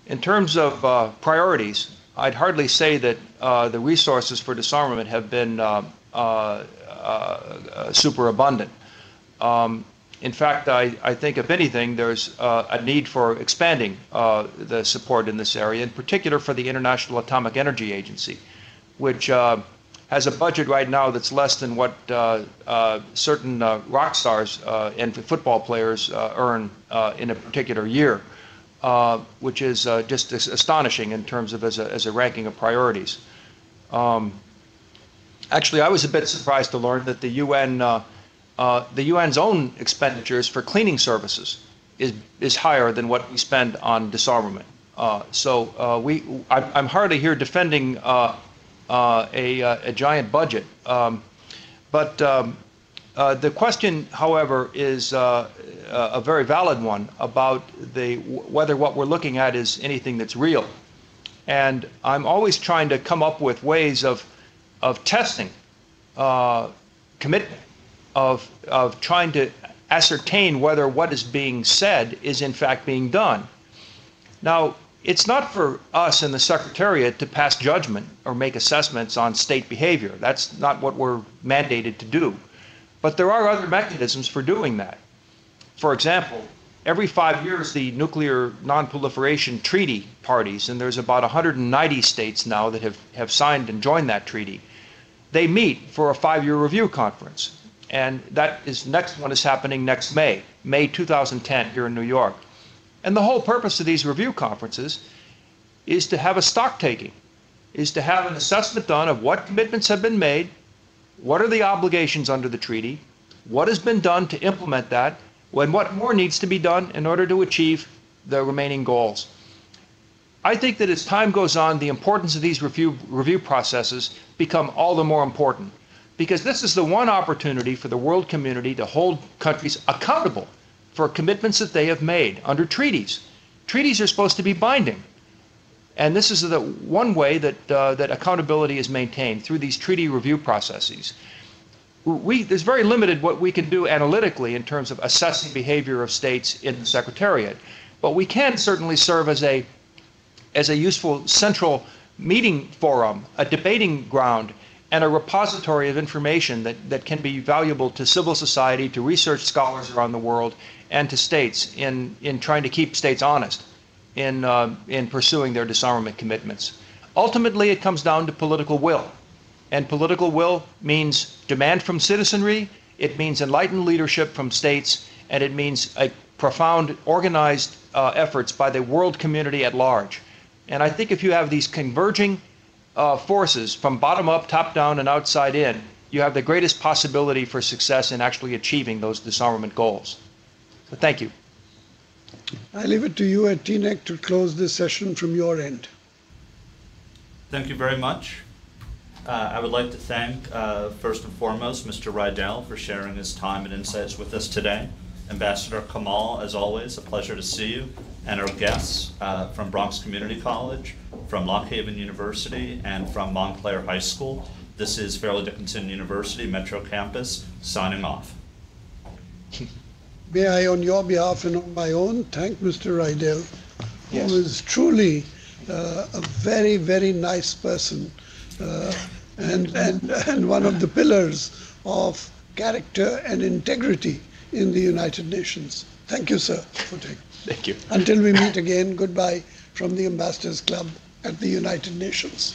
In terms of priorities, I'd hardly say that the resources for disarmament have been superabundant. In fact, I think, if anything, there's a need for expanding the support in this area, in particular for the International Atomic Energy Agency, which has a budget right now that's less than what certain rock stars and football players earn in a particular year, which is just astonishing in terms of as a ranking of priorities. Actually, I was a bit surprised to learn that the UN's own expenditures for cleaning services is higher than what we spend on disarmament. I'm hardly here defending a giant budget, but the question, however, is a very valid one about whether what we're looking at is anything that's real. And I'm always trying to come up with ways of testing commitment, of trying to ascertain whether what is being said is in fact being done. Now, it's not for us in the Secretariat to pass judgment or make assessments on state behavior. That's not what we're mandated to do. But there are other mechanisms for doing that. For example, every 5 years, the Nuclear Non-Proliferation Treaty parties, and there's about 190 states now that have signed and joined that treaty, they meet for a 5-year review conference. And next one is happening next May 2010 here in New York. And the whole purpose of these review conferences is to have a stock taking, is to have an assessment done of what commitments have been made, what are the obligations under the treaty, what has been done to implement that, and what more needs to be done in order to achieve the remaining goals. I think that as time goes on, the importance of these review processes become all the more important, because this is the one opportunity for the world community to hold countries accountable for commitments that they have made under treaties. Treaties are supposed to be binding. And this is the one way that, that accountability is maintained, through these treaty review processes. There's very limited what we can do analytically in terms of assessing behavior of states in the Secretariat. But we can certainly serve as a useful central meeting forum, a debating ground, and a repository of information that can be valuable to civil society, to research scholars around the world, and to states in trying to keep states honest in pursuing their disarmament commitments. Ultimately, it comes down to political will. And political will means demand from citizenry, it means enlightened leadership from states, and it means a profound organized efforts by the world community at large. And I think if you have these converging forces from bottom up, top down, and outside in, you have the greatest possibility for success in actually achieving those disarmament goals. So thank you. I leave it to you at TNEC to close this session from your end. Thank you very much. I would like to thank, first and foremost, Mr. Rydell for sharing his time and insights with us today. Ambassador Kamal, as always, a pleasure to see you, and our guests from Bronx Community College, from Lock Haven University, and from Montclair High School. This is Fairleigh Dickinson University Metro Campus, signing off. May I, on your behalf and on my own, thank Mr. Rydell, Yes. who is truly a very, very nice person, and one of the pillars of character and integrity in the United Nations. Thank you, sir, for taking. Thank you. Until we meet again, goodbye from the Ambassadors Club at the United Nations.